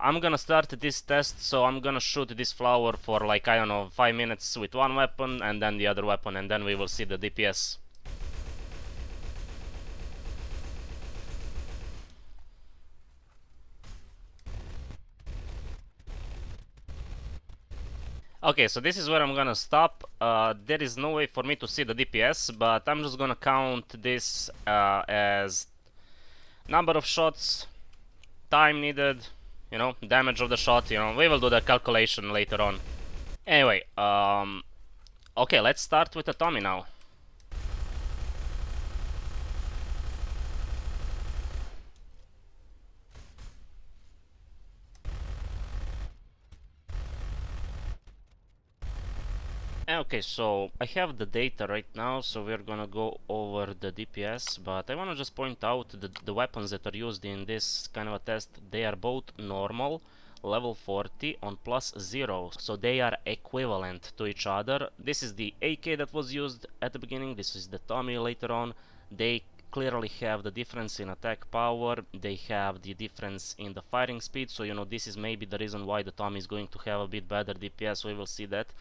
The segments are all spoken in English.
I'm gonna start this test, so I'm gonna shoot this flower for like, I don't know, 5 minutes with one weapon and then the other weapon, and then we will see the DPS. Okay, so this is where I'm gonna stop. There is no way for me to see the DPS, but I'm just gonna count this as number of shots, time needed, you know, damage of the shot, you know, we will do the calculation later on. Anyway, okay, let's start with the Tommy now. Okay, so I have the data right now, so we're gonna go over the DPS, but I wanna just point out that the weapons that are used in this kind of a test, they are both normal, level 40 on +0, so they are equivalent to each other. This is the AK that was used at the beginning, this is the Tommy later on. They clearly have the difference in attack power, they have the difference in the firing speed, so you know, this is maybe the reason why the Tommy is going to have a bit better DPS, we will see that.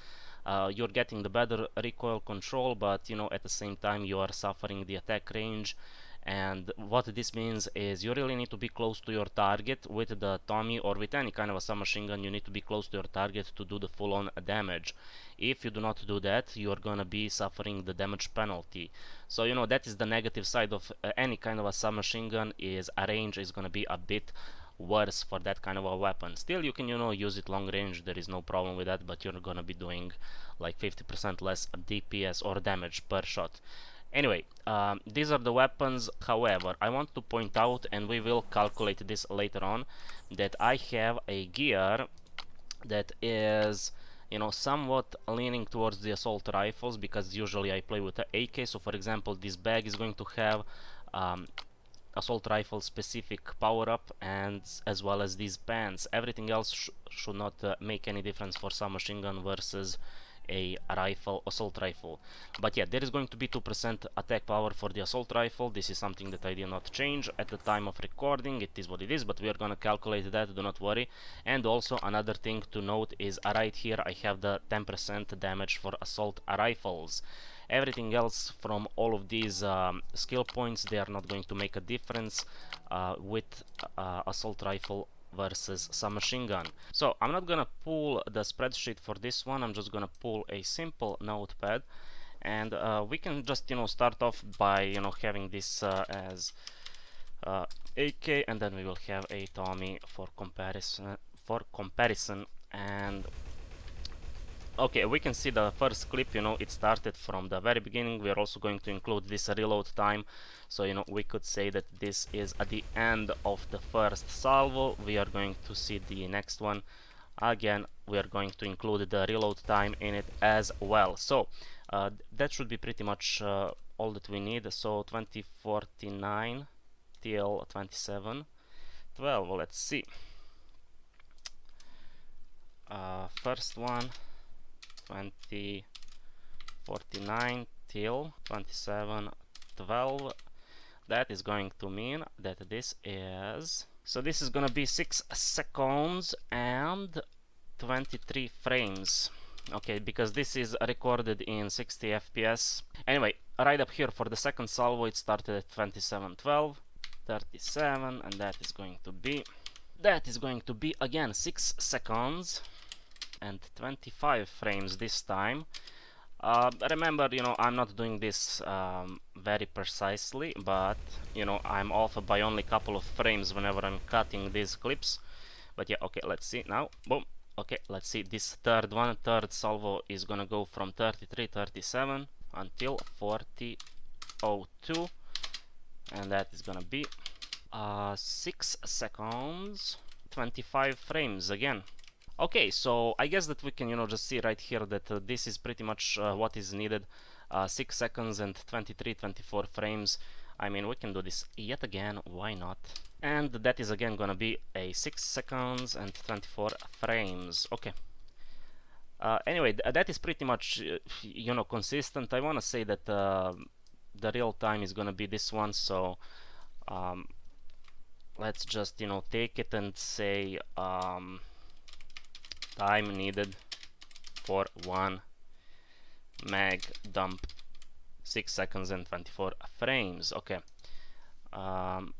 You're getting the better recoil control, but you know, at the same time you are suffering the attack range. And what this means is you really need to be close to your target with the Tommy, or with any kind of a submachine gun. You need to be close to your target to do the full-on damage. If you do not do that, you are gonna be suffering the damage penalty. So you know, that is the negative side of any kind of a submachine gun, is a range is gonna be a bit worse for that kind of a weapon. Still, you can, you know, use it long range, there is no problem with that, but you're gonna be doing like 50% less DPS or damage per shot. Anyway, these are the weapons. However, I want to point out, and we will calculate this later on, that I have a gear that is, you know, somewhat leaning towards the assault rifles, because usually I play with the AK. So for example, this bag is going to have assault rifle specific power up, and as well as these pants. Everything else should not make any difference for submachine gun versus a rifle, assault rifle. But yeah, there is going to be 2% attack power for the assault rifle. This is something that I did not change at the time of recording. It is what it is, but we are gonna calculate that, do not worry. And also another thing to note is right here I have the 10% damage for assault rifles. Everything else from all of these skill points, they are not going to make a difference with assault rifle versus submachine gun. So I'm not gonna pull the spreadsheet for this one, I'm just gonna pull a simple notepad, and we can just, you know, start off by, you know, having this as AK, and then we will have a Tommy for comparison. And okay, we can see the first clip, you know, it started from the very beginning. We are also going to include this reload time, so you know, we could say that this is at the end of the first salvo. We are going to see the next one. Again, we are going to include the reload time in it as well. So that should be pretty much all that we need. So 2049 till 2712, let's see. First one, 2049 till 2712. That is going to mean that this is, so this is gonna be 6 seconds and 23 frames. Okay, because this is recorded in 60 FPS. Anyway, right up here for the second salvo, it started at 2712, 37, and that is going to be again 6 seconds and 25 frames this time. Remember, you know, I'm not doing this very precisely, but you know, I'm off by only a couple of frames whenever I'm cutting these clips. But yeah, okay, let's see now. Boom. Okay, let's see this third salvo is gonna go from 33:37 until 40:02, and that is gonna be 6 seconds, 25 frames again. Okay, so I guess that we can, you know, just see right here that this is pretty much what is needed. 6 seconds and 24 frames. I mean, we can do this yet again, why not? And that is again gonna be a 6 seconds and 24 frames. Okay. Anyway, that is pretty much, you know, consistent. I wanna say that the real time is gonna be this one, so let's just, you know, take it and say time needed for 1 meg dump 6 seconds and 24 frames. Okay.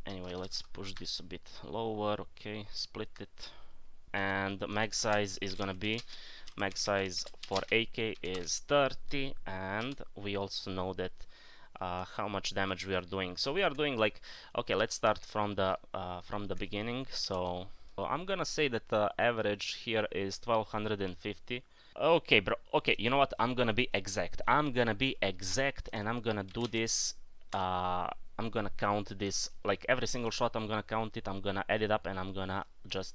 Anyway, let's push this a bit lower. Okay, split it. And the mag size is gonna be, mag size for AK is 30, and we also know that how much damage we are doing. So we are doing like, okay, let's start from the beginning. So I'm gonna say that the average here is 1250. Okay, bro. Okay, you know what? I'm gonna be exact. I'm gonna be exact, and I'm gonna do this. I'm gonna count this, like every single shot. I'm gonna count it. I'm gonna add it up, and I'm gonna just,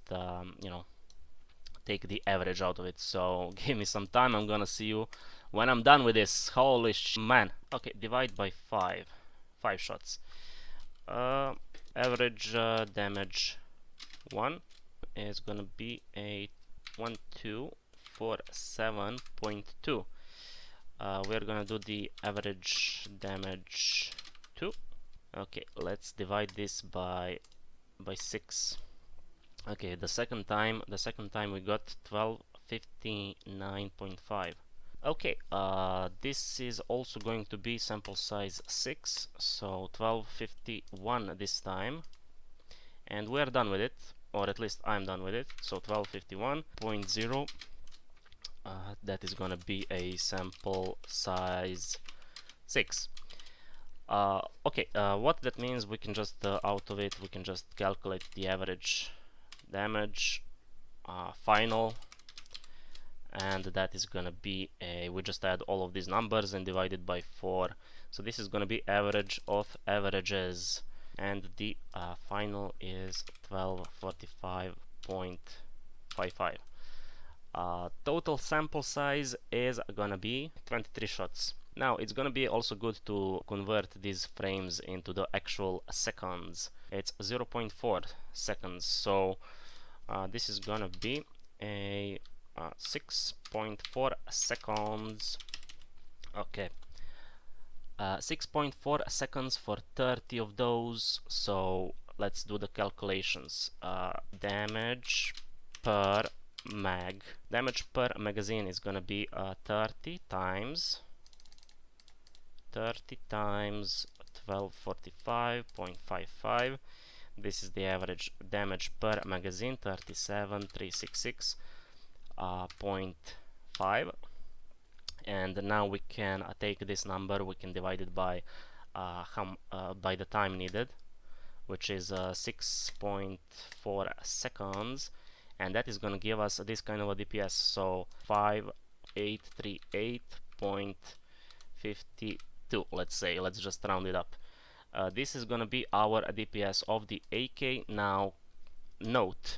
you know, take the average out of it. So give me some time. I'm gonna see you when I'm done with this. Holy man. Okay, divide by 5. 5 shots. Average damage 1 is gonna be a 1247.2. We're gonna do the average damage 2. Okay, let's divide this by 6. Okay, the second time we got 1259.5. Okay, this is also going to be sample size 6, so 1251 this time, and we're done with it, or at least I'm done with it. So 1251.0, that is gonna be a sample size 6. Okay, what that means, we can just out of it we can just calculate the average damage final, and that is gonna be we just add all of these numbers and divide it by 4. So this is gonna be average of averages, and the final is 1245.55. Total sample size is gonna be 23 shots. Now it's gonna be also good to convert these frames into the actual seconds. It's 0.4 seconds, so this is gonna be a 6.4 seconds. Okay, 6.4 seconds for 30 of those. So let's do the calculations. Damage per mag, damage per magazine is gonna be 30 times 1245.55. This is the average damage per magazine, 37,366.5. And now we can take this number, we can divide it by by the time needed, which is 6.4 seconds, and that is going to give us this kind of a DPS. So 5838.52, let's say. Let's just round it up. This is going to be our DPS of the AK. Now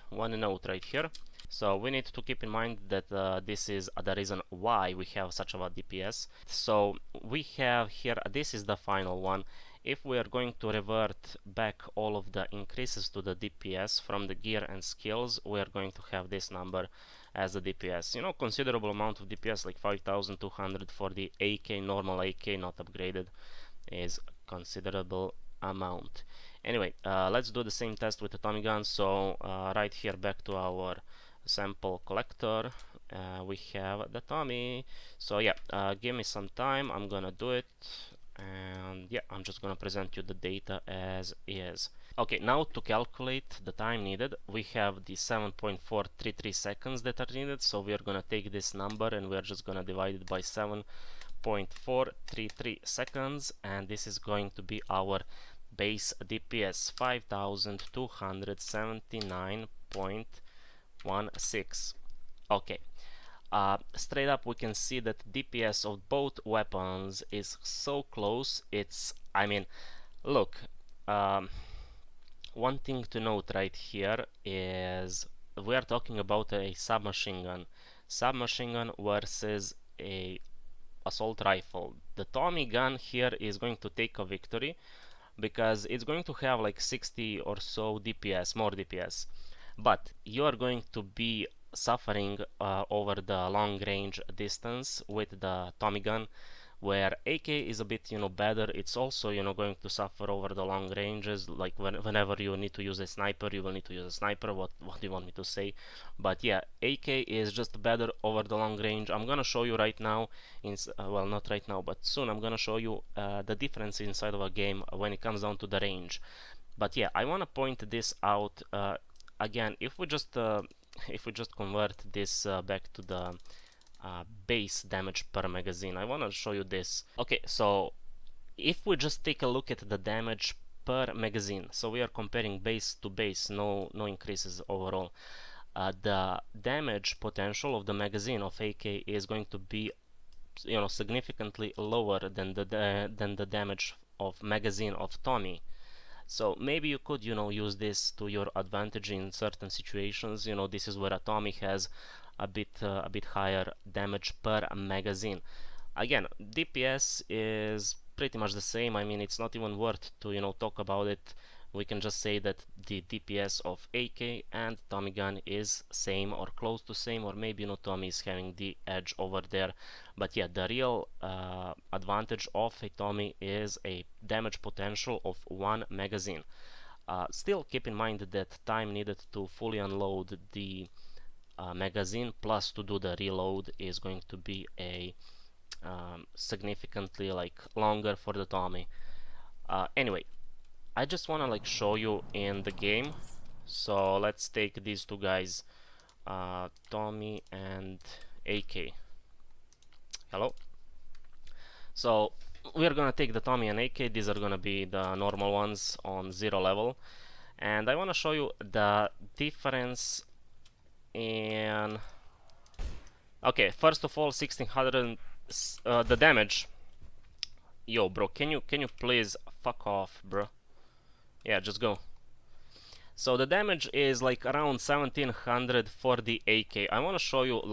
one note right here. So we need to keep in mind that this is the reason why we have such a DPS. So we have here, this is the final one. If we are going to revert back all of the increases to the DPS from the gear and skills, we are going to have this number as the DPS. You know, considerable amount of DPS, like 5200 for the AK, normal AK, not upgraded, is considerable amount. Anyway, let's do the same test with the Tommy gun. So right here, back to our sample collector, we have the Tommy. So yeah, give me some time, I'm gonna do it, and yeah, I'm just gonna present you the data as is. Okay, now to calculate the time needed, we have the 7.433 seconds that are needed. So we are gonna take this number and we are just gonna divide it by 7.433 seconds, and this is going to be our base DPS, 5279.16. Okay, straight up we can see that DPS of both weapons is so close. It's, I mean, look, one thing to note right here is we are talking about a submachine gun versus a assault rifle. The Tommy gun here is going to take a victory because it's going to have like 60 or so DPS, more DPS, but you are going to be suffering over the long range distance with the Tommy gun, where AK is a bit, better. It's also, going to suffer over the long ranges. Like whenever you need to use a sniper, you will need to use a sniper. What do you want me to say? But yeah, AK is just better over the long range. I'm gonna show you right now, well, not right now, but soon I'm gonna show you the difference inside of a game when it comes down to the range. But yeah, I wanna point this out again. If we just convert this back to the base damage per magazine, I want to show you this. Okay, so if we just take a look at the damage per magazine, so we are comparing base to base, no increases overall. The damage potential of the magazine of AK is going to be, significantly lower than the damage of magazine of Tommy. So maybe you could, use this to your advantage in certain situations. This is where a Tommy has a bit higher damage per magazine. Again, DPS is pretty much the same. I mean, it's not even worth to talk about it. We can just say that the DPS of AK and Tommy gun is same or close to same, or maybe Tommy is having the edge over there. But yeah, the real advantage of a Tommy is a damage potential of one magazine. Still keep in mind that time needed to fully unload the magazine plus to do the reload is going to be a significantly longer for the Tommy. Anyway, I just wanna show you in the game. So let's take these two guys, Tommy and AK. Hello. So we're gonna take the Tommy and AK. These are gonna be the normal ones on 0 level, and I wanna show you the difference in. Okay, first of all, 1600 the damage. Yo, bro, can you please fuck off, bro? Yeah, just go. So the damage is around 1700 for the AK. I want to show you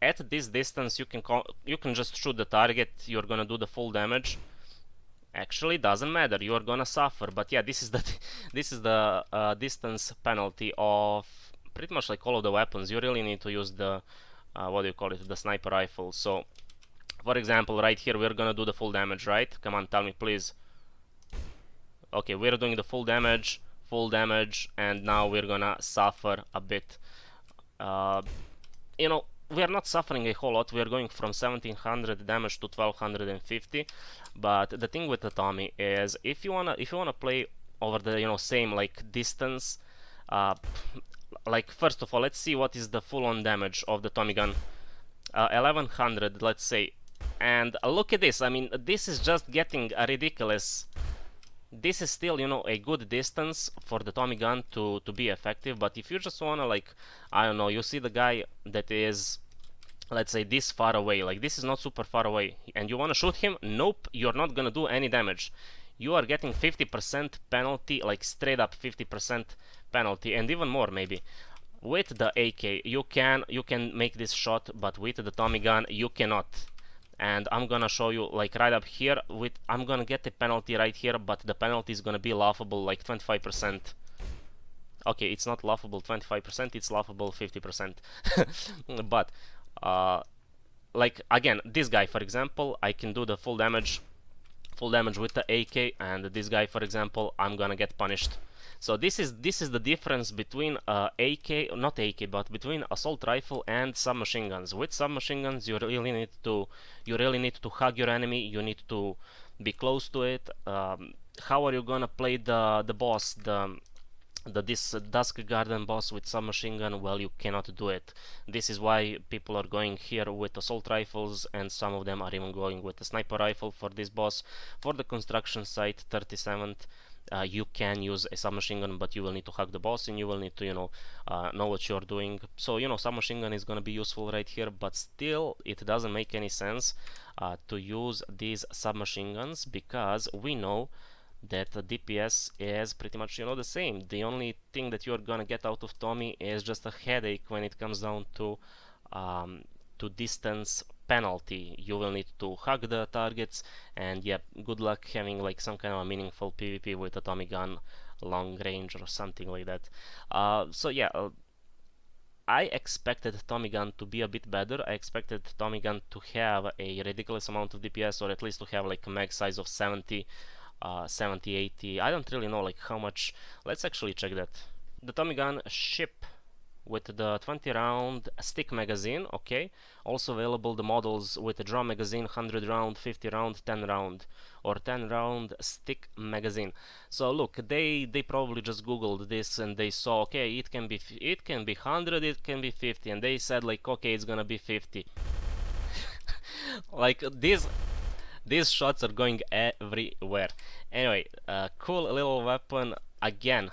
at this distance you can just shoot the target. You're gonna do the full damage. Actually, doesn't matter. You are gonna suffer. But yeah, this is the distance penalty of pretty much all of the weapons. You really need to use the what do you call it? The sniper rifle. So, for example, right here we're gonna do the full damage, right? Come on, tell me, please. Okay, we're doing the full damage, and now we're gonna suffer a bit. We are not suffering a whole lot. We are going from 1700 damage to 1250. But the thing with the Tommy is, if you wanna play over the same distance, first of all, let's see what is the full-on damage of the Tommy gun. 1100, let's say, and look at this. I mean, this is just getting ridiculous. This is still, a good distance for the Tommy gun to be effective, but if you just wanna I don't know, you see the guy that is, let's say, this far away, this is not super far away, and you wanna shoot him, nope, you're not gonna do any damage. You are getting 50% penalty, straight up 50% penalty, and even more maybe. With the AK, you can make this shot, but with the Tommy gun, you cannot. And I'm gonna show you right up here. I'm gonna get a penalty right here, but the penalty is gonna be laughable 25%. Okay, it's not laughable 25%, it's laughable 50%. But again, this guy, for example, I can do the full damage with the AK, and this guy, for example, I'm gonna get punished. So this is the difference between not AK, but between assault rifle and submachine guns. With submachine guns, you really need to hug your enemy. You need to be close to it. How are you gonna play the boss, this Dusk Garden boss with submachine gun? Well, you cannot do it. This is why people are going here with assault rifles, and some of them are even going with a sniper rifle for this boss. For the construction site 37th, you can use a submachine gun, but you will need to hug the boss, and you will need to know what you're doing. So submachine gun is going to be useful right here, but still it doesn't make any sense to use these submachine guns, because we know that the DPS is pretty much the same. The only thing that you're gonna get out of Tommy is just a headache when it comes down to distance penalty. You will need to hug the targets, and yeah, good luck having some kind of a meaningful PvP with a Tommy gun long range or something like that. So yeah, I expected Tommy gun to be a bit better. I expected Tommy gun to have a ridiculous amount of DPS, or at least to have like a mag size of 70, 70, 80. I don't really know like how much. Let's actually check that. The Tommy gun ship with the 20 round stick magazine, okay. Also available the models with the drum magazine, 100 round, 50 round, 10 round, or 10 round stick magazine. So look, they probably just googled this and they saw, okay, it can be 100, it can be 50, and they said like, okay, it's gonna be 50. Like these shots are going everywhere. Anyway, cool little weapon. Again,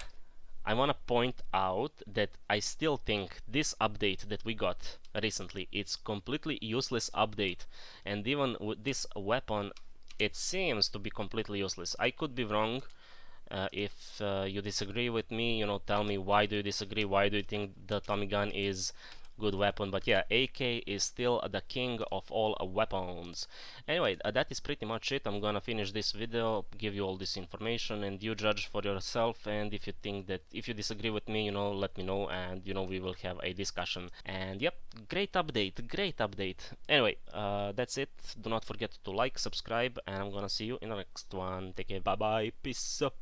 I want to point out that I still think this update that we got recently, it's completely useless update, and even with this weapon it seems to be completely useless. I could be wrong. If you disagree with me, you know, tell me why do you disagree, why do you think the Tommy gun is good weapon. But yeah, AK is still the king of all weapons. Anyway, that is pretty much it. I'm gonna finish this video, give you all this information, and you judge for yourself. And if you think that, if you disagree with me, you know, let me know, and you know, we will have a discussion. And yep, great update, great update. Anyway, that's it. Do not forget to like, subscribe, and I'm gonna see you in the next one. Take care, bye bye, peace up.